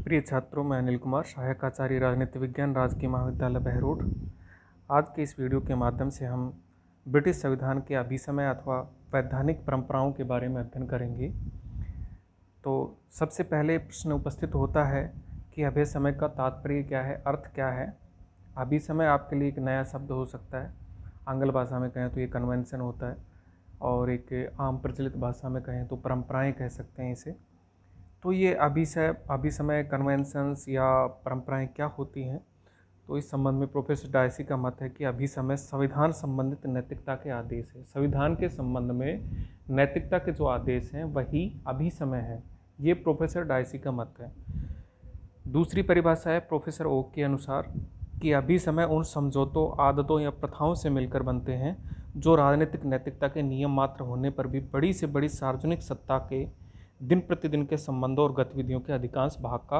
प्रिय छात्रों, मैं अनिल कुमार, सहायक आचार्य राजनीति विज्ञान, राजकीय महाविद्यालय बहरोड। आज के इस वीडियो के माध्यम से हम ब्रिटिश संविधान के अभिसमय अथवा वैधानिक परंपराओं के बारे में अध्ययन करेंगे। तो सबसे पहले प्रश्न उपस्थित होता है कि अभिसमय का तात्पर्य क्या है, अर्थ क्या है। अभिसमय आपके लिए एक नया शब्द हो सकता है। आंग्ल भाषा में कहें तो ये कन्वेंशन होता है, और एक आम प्रचलित भाषा में कहें तो परंपराएं कह सकते हैं इसे। तो ये अभिसमय कन्वेंशंस या परंपराएं क्या होती हैं, तो इस संबंध में प्रोफेसर डायसी का मत है कि अभिसमय संविधान संबंधित नैतिकता के आदेश है। संविधान के संबंध में नैतिकता के जो आदेश हैं वही अभिसमय है। ये प्रोफेसर डायसी का मत है। दूसरी परिभाषा है प्रोफेसर ओक के अनुसार कि अभिसमय उन समझौतों, आदतों या प्रथाओं से मिलकर बनते हैं जो राजनीतिक नैतिकता के नियम मात्र होने पर भी बड़ी से बड़ी सार्वजनिक सत्ता के दिन प्रतिदिन के संबंधों और गतिविधियों के अधिकांश भाग का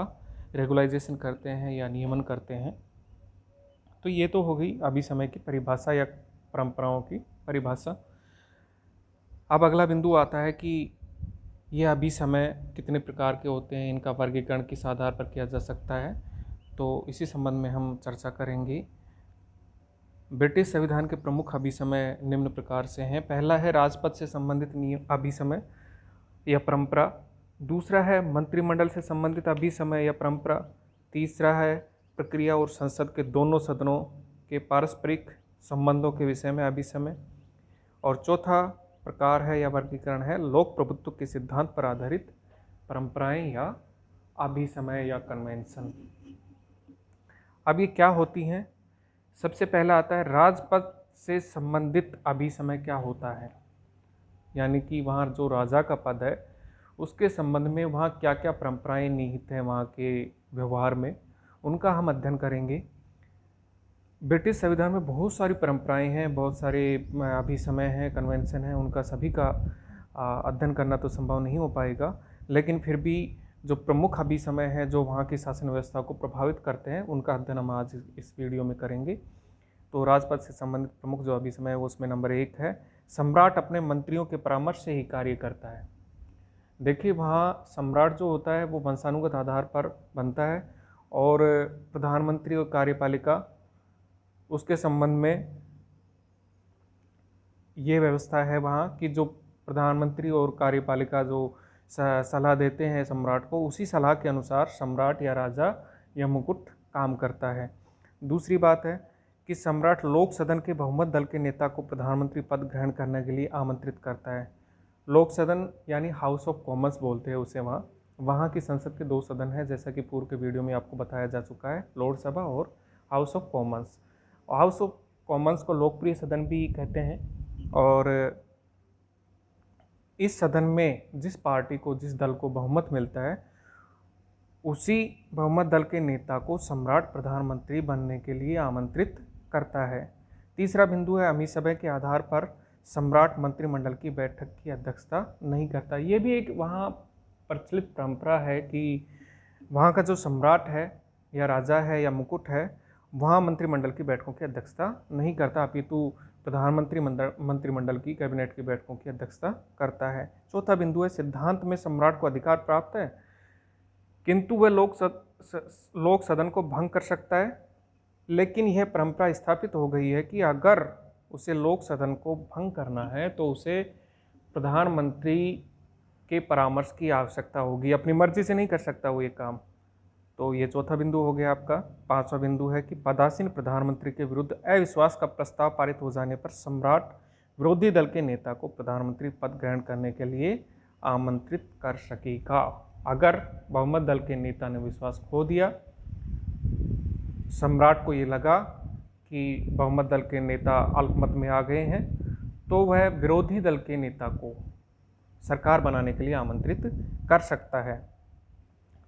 रेगुलाइजेशन करते हैं या नियमन करते हैं। तो ये तो हो गई अभिसमय की परिभाषा या परंपराओं की परिभाषा। अब अगला बिंदु आता है कि यह अभिसमय कितने प्रकार के होते हैं, इनका वर्गीकरण किस आधार पर किया जा सकता है। तो इसी संबंध में हम चर्चा करेंगे। ब्रिटिश संविधान के प्रमुख अभिसमय निम्न प्रकार से हैं। पहला है राजपद से संबंधित नियम अभिसमय या परंपरा। दूसरा है मंत्रिमंडल से संबंधित अभिसमय या परंपरा। तीसरा है प्रक्रिया और संसद के दोनों सदनों के पारस्परिक संबंधों के विषय में अभिसमय। और चौथा प्रकार है या वर्गीकरण है लोक प्रभुत्व के सिद्धांत पर आधारित परंपराएं या अभिसमय या कन्वेंशन। अब ये क्या होती हैं? सबसे पहला आता है राजपद से संबंधित अभिसमय क्या होता है, यानी कि वहाँ जो राजा का पद है उसके संबंध में वहाँ क्या क्या परंपराएं निहित हैं वहाँ के व्यवहार में, उनका हम अध्ययन करेंगे। ब्रिटिश संविधान में बहुत सारी परंपराएं हैं, बहुत सारे अभिसमय हैं, कन्वेंशन हैं। उनका सभी का अध्ययन करना तो संभव नहीं हो पाएगा, लेकिन फिर भी जो प्रमुख अभिसमय हैं जो वहाँ की शासन व्यवस्था को प्रभावित करते हैं उनका अध्ययन हम आज इस वीडियो में करेंगे। तो राजपद से संबंधित प्रमुख जो अभिसमय है वो उसमें नंबर 1 है सम्राट अपने मंत्रियों के परामर्श से ही कार्य करता है। देखिए, वहाँ सम्राट जो होता है वो वंशानुगत आधार पर बनता है, और प्रधानमंत्री और कार्यपालिका उसके संबंध में ये व्यवस्था है वहाँ कि जो प्रधानमंत्री और कार्यपालिका जो सलाह देते हैं सम्राट को, उसी सलाह के अनुसार सम्राट या राजा या मुकुट काम करता है। दूसरी बात है कि सम्राट लोक सदन के बहुमत दल के नेता को प्रधानमंत्री पद ग्रहण करने के लिए आमंत्रित करता है। लोक सदन यानी हाउस ऑफ कॉमन्स बोलते हैं उसे। वहाँ की संसद के 2 सदन हैं, जैसा कि पूर्व के वीडियो में आपको बताया जा चुका है, लोक सभा और house of Commons. House of Commons को लोकप्रिय सदन भी कहते हैं। और इस सदन में जिस पार्टी को, जिस दल को बहुमत मिलता है, उसी बहुमत दल के नेता को सम्राट प्रधानमंत्री बनने के लिए आमंत्रित करता है। तीसरा बिंदु है अभिसमय के आधार पर सम्राट मंत्रिमंडल की बैठक की अध्यक्षता नहीं करता। ये भी एक वहाँ प्रचलित परंपरा है कि वहाँ का जो सम्राट है या राजा है या मुकुट है, वहाँ मंत्रिमंडल की बैठकों की अध्यक्षता नहीं करता, अपितु प्रधानमंत्री मंत्रिमंडल की कैबिनेट की बैठकों की अध्यक्षता करता है। चौथा बिंदु है सिद्धांत में सम्राट को अधिकार प्राप्त है, किंतु वह लोक सदन को भंग कर सकता है। लेकिन यह परंपरा स्थापित हो गई है कि अगर उसे लोक सदन को भंग करना है तो उसे प्रधानमंत्री के परामर्श की आवश्यकता होगी, अपनी मर्जी से नहीं कर सकता वो ये काम। तो ये चौथा बिंदु हो गया आपका। 5वां बिंदु है कि पदासीन प्रधानमंत्री के विरुद्ध अविश्वास का प्रस्ताव पारित हो जाने पर सम्राट विरोधी दल के नेता को प्रधानमंत्री पद ग्रहण करने के लिए आमंत्रित कर सकेगा। अगर बहुमत दल के नेता ने विश्वास खो दिया, सम्राट को ये लगा कि बहुमत दल के नेता अल्पमत में आ गए हैं, तो वह विरोधी दल के नेता को सरकार बनाने के लिए आमंत्रित कर सकता है।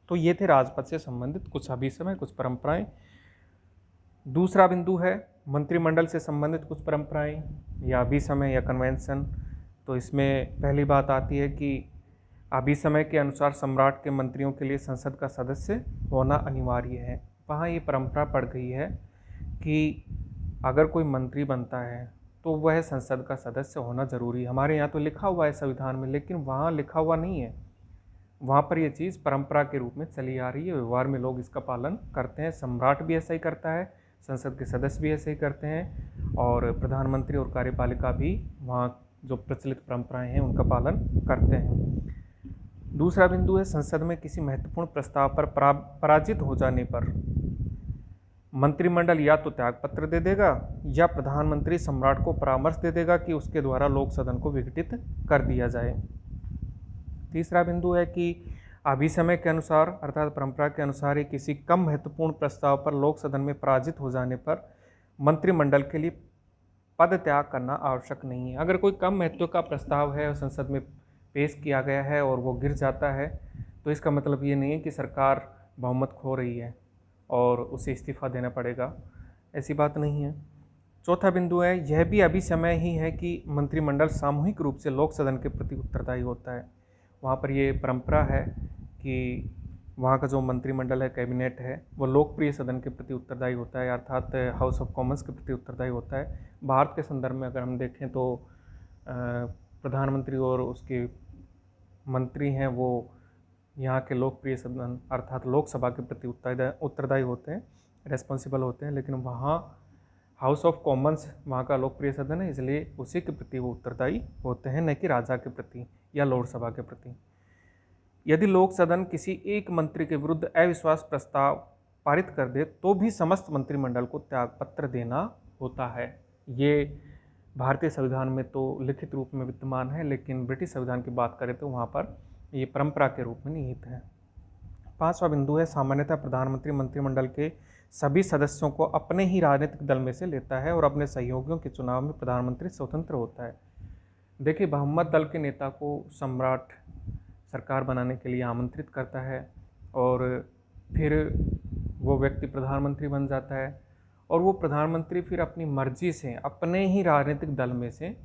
तो ये थे राजपद से संबंधित कुछ अभिसमय, कुछ परंपराएं। दूसरा बिंदु है मंत्रिमंडल से संबंधित कुछ परंपराएं या अभिसमय या कन्वेंशन। तो इसमें पहली बात आती है कि अभिसमय के अनुसार सम्राट के मंत्रियों के लिए संसद का सदस्य होना अनिवार्य है। वहाँ ये परंपरा पड़ गई है कि अगर कोई मंत्री बनता है तो वह संसद का सदस्य होना जरूरी है। हमारे यहाँ तो लिखा हुआ है संविधान में, लेकिन वहाँ लिखा हुआ नहीं है। वहाँ पर ये चीज़ परंपरा के रूप में चली आ रही है, व्यवहार में लोग इसका पालन करते हैं। सम्राट भी ऐसा ही करता है, संसद के सदस्य भी ऐसे ही करते हैं और प्रधानमंत्री और कार्यपालिका भी वहाँ जो प्रचलित परंपराएं हैं उनका पालन करते हैं। दूसरा बिंदु है, संसद में किसी महत्वपूर्ण प्रस्ताव पर पराजित हो जाने पर मंत्रिमंडल या तो त्यागपत्र दे देगा या प्रधानमंत्री सम्राट को परामर्श दे देगा कि उसके द्वारा लोक सदन को विघटित कर दिया जाए। तीसरा बिंदु है कि अभिसमय के अनुसार अर्थात परंपरा के अनुसार ही किसी कम महत्वपूर्ण प्रस्ताव पर लोक सदन में पराजित हो जाने पर मंत्रिमंडल के लिए पद त्याग करना आवश्यक नहीं है। अगर कोई कम महत्व का प्रस्ताव है और संसद में पेश किया गया है और वो गिर जाता है तो इसका मतलब ये नहीं है कि सरकार बहुमत खो रही है और उसे इस्तीफा देना पड़ेगा, ऐसी बात नहीं है। चौथा बिंदु है, यह भी अभी समय ही है कि मंत्रिमंडल सामूहिक रूप से लोक सदन के प्रति उत्तरदायी होता है। वहाँ पर ये परंपरा है कि वहाँ का जो मंत्रिमंडल है, कैबिनेट है, वो लोकप्रिय सदन के प्रति उत्तरदायी होता है, अर्थात हाउस ऑफ कॉमन्स के प्रति उत्तरदायी होता है। भारत के संदर्भ में अगर हम देखें तो प्रधानमंत्री और उसके मंत्री हैं वो यहाँ के लोकप्रिय सदन अर्थात लोकसभा के प्रति उत्तरदायी होते हैं, रेस्पॉन्सिबल होते हैं, लेकिन वहाँ हाउस ऑफ कॉमन्स वहाँ का लोकप्रिय सदन है, इसलिए उसी के प्रति वो उत्तरदायी होते हैं, न कि राजा के प्रति या लोकसभा के प्रति। यदि लोक सदन किसी एक मंत्री के विरुद्ध अविश्वास प्रस्ताव पारित कर दे तो भी समस्त मंत्रिमंडल को त्यागपत्र देना होता है। ये भारतीय संविधान में तो लिखित रूप में विद्यमान है, लेकिन ब्रिटिश संविधान की बात करें तो वहाँ पर ये परंपरा के रूप में निहित है। पांचवा बिंदु है, सामान्यतः प्रधानमंत्री मंत्रिमंडल के सभी सदस्यों को अपने ही राजनीतिक दल में से लेता है और अपने सहयोगियों के चुनाव में प्रधानमंत्री स्वतंत्र होता है। देखिए, बहुमत दल के नेता को सम्राट सरकार बनाने के लिए आमंत्रित करता है और फिर वो व्यक्ति प्रधानमंत्री बन जाता है और वो प्रधानमंत्री फिर अपनी मर्जी से अपने ही राजनीतिक दल में से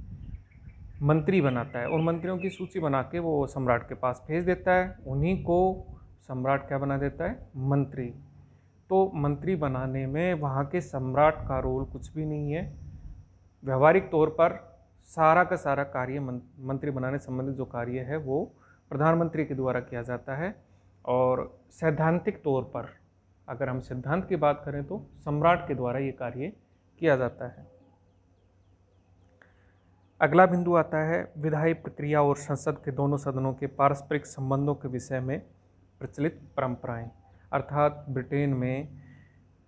मंत्री बनाता है। उन मंत्रियों की सूची बना के वो सम्राट के पास भेज देता है, उन्हीं को सम्राट क्या बना देता है, मंत्री। तो मंत्री बनाने में वहाँ के सम्राट का रोल कुछ भी नहीं है। व्यवहारिक तौर पर सारा का सारा कार्य मंत्री बनाने संबंधित जो कार्य है वो प्रधानमंत्री के द्वारा किया जाता है और सैद्धांतिक तौर पर अगर हम सिद्धांत की बात करें तो सम्राट के द्वारा ये कार्य किया जाता है। अगला बिंदु आता है विधायी प्रक्रिया और संसद के दोनों सदनों के पारस्परिक संबंधों के विषय में प्रचलित परंपराएं। अर्थात ब्रिटेन में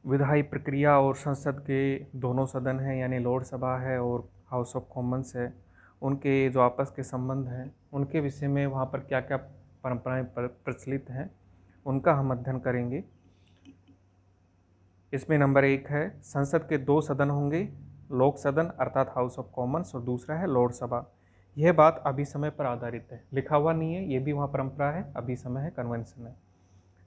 विधायी प्रक्रिया और संसद के दोनों सदन हैं यानी लॉर्ड सभा है और हाउस ऑफ कॉमन्स है, उनके जो आपस के संबंध हैं उनके विषय में वहाँ पर क्या क्या परंपराएं प्रचलित हैं उनका हम अध्ययन करेंगे। इसमें नंबर 1 है, संसद के 2 सदन होंगे, लोक सदन अर्थात हाउस ऑफ कॉमन्स और दूसरा है लॉर्ड सभा। यह बात अभी समय पर आधारित है, लिखा हुआ नहीं है, ये भी वहाँ परंपरा है, अभी समय है, कन्वेंशन है।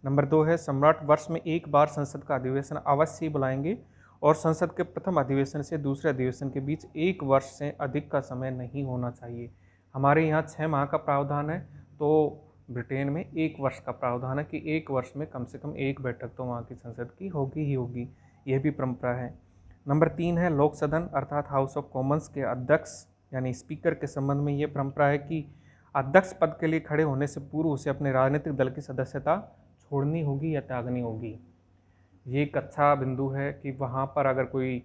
नंबर 2 है, सम्राट वर्ष में एक बार संसद का अधिवेशन अवश्य बुलाएंगे और संसद के प्रथम अधिवेशन से दूसरे अधिवेशन के बीच 1 वर्ष से अधिक का समय नहीं होना चाहिए। हमारे यहाँ 6 माह का प्रावधान है, तो ब्रिटेन में 1 वर्ष का प्रावधान है कि 1 वर्ष में कम से कम 1 बैठक तो वहाँ की संसद की होगी ही होगी, यह भी परंपरा है। नंबर 3 है, लोक सदन अर्थात हाउस ऑफ कॉमन्स के अध्यक्ष यानी स्पीकर के संबंध में ये परंपरा है कि अध्यक्ष पद के लिए खड़े होने से पूर्व उसे अपने राजनीतिक दल की सदस्यता छोड़नी होगी या त्यागनी होगी। ये एक अच्छा बिंदु है कि वहाँ पर अगर कोई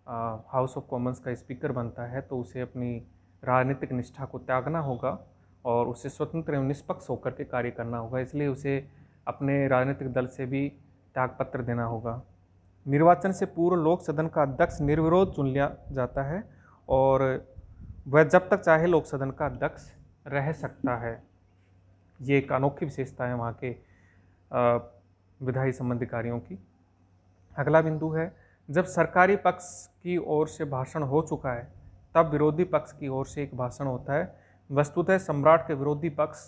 हाउस ऑफ कॉमन्स का स्पीकर बनता है तो उसे अपनी राजनीतिक निष्ठा को त्यागना होगा और उसे स्वतंत्र एवं निष्पक्ष होकर के कार्य करना होगा, इसलिए उसे अपने राजनीतिक दल से भी त्यागपत्र देना होगा। निर्वाचन से पूर्व लोक सदन का अध्यक्ष निर्विरोध चुन लिया जाता है और वह जब तक चाहे लोक सदन का अध्यक्ष रह सकता है। ये एक अनोखी विशेषता है वहाँ के विधायी संबंधी कार्यों की। अगला बिंदु है, जब सरकारी पक्ष की ओर से भाषण हो चुका है तब विरोधी पक्ष की ओर से एक भाषण होता है। वस्तुतः सम्राट के विरोधी पक्ष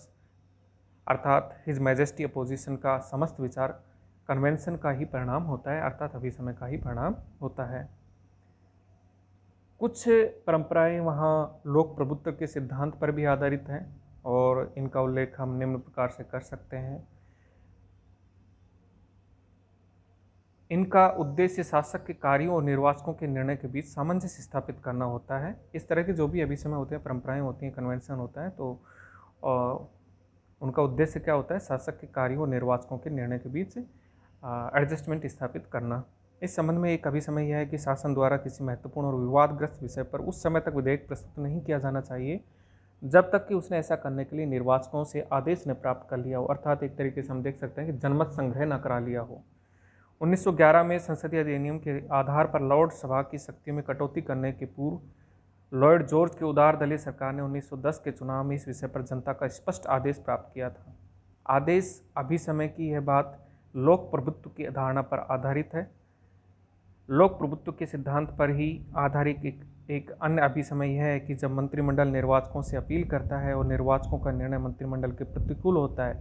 अर्थात हिज मैजेस्टी अपोजिशन का समस्त विचार कन्वेंशन का ही परिणाम होता है, अर्थात अभिसमय का ही परिणाम होता है। कुछ परंपराएं वहाँ लोक प्रभुत्व के सिद्धांत पर भी आधारित हैं और इनका उल्लेख हम निम्न प्रकार से कर सकते हैं। इनका उद्देश्य शासक के कार्यों और निर्वाचकों के निर्णय के बीच सामंजस्य स्थापित करना होता है। इस तरह के जो भी अभिसमय होते हैं, परंपराएं होती हैं, कन्वेंशन होता है, तो उनका उद्देश्य क्या होता है? शासक के कार्यों और निर्वाचकों के निर्णय के बीच एडजस्टमेंट स्थापित करना। इस संबंध में एक अभिसमय यह है कि शासन द्वारा किसी महत्वपूर्ण और विवादग्रस्त विषय पर उस समय तक विधेयक प्रस्तुत नहीं किया जाना चाहिए जब तक कि उसने ऐसा करने के लिए निर्वाचकों से आदेश न प्राप्त कर लिया हो, अर्थात एक तरीके से हम देख सकते हैं कि जनमत संग्रह न करा लिया हो। 1911 में संसदीय अधिनियम के आधार पर लॉर्ड सभा की शक्तियों में कटौती करने के पूर्व लॉर्ड जॉर्ज की उदार दलीय सरकार ने 1910 के चुनाव में इस विषय पर जनता का स्पष्ट आदेश प्राप्त किया था। आदेश अभिसमय की यह बात लोक प्रभुत्व की धारणा पर आधारित है। लोक प्रभुत्व के सिद्धांत पर ही आधारित एक अन्य अभिसमय यह है कि जब मंत्रिमंडल निर्वाचकों से अपील करता है और निर्वाचकों का निर्णय मंत्रिमंडल के प्रतिकूल होता है,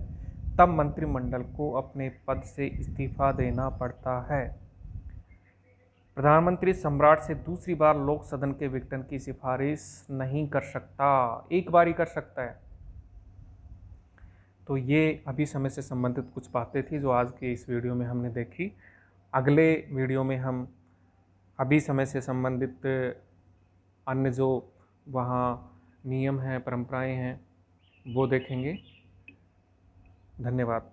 तब मंत्रिमंडल को अपने पद से इस्तीफा देना पड़ता है। प्रधानमंत्री सम्राट से दूसरी बार लोक सदन के विघटन की सिफारिश नहीं कर सकता, एक बार ही कर सकता है। तो ये अभिसमय से संबंधित कुछ बातें थी जो आज के इस वीडियो में हमने देखी। अगले वीडियो में हम अभिसमय से संबंधित अन्य जो वहाँ नियम हैं, परंपराएं हैं, वो देखेंगे। धन्यवाद।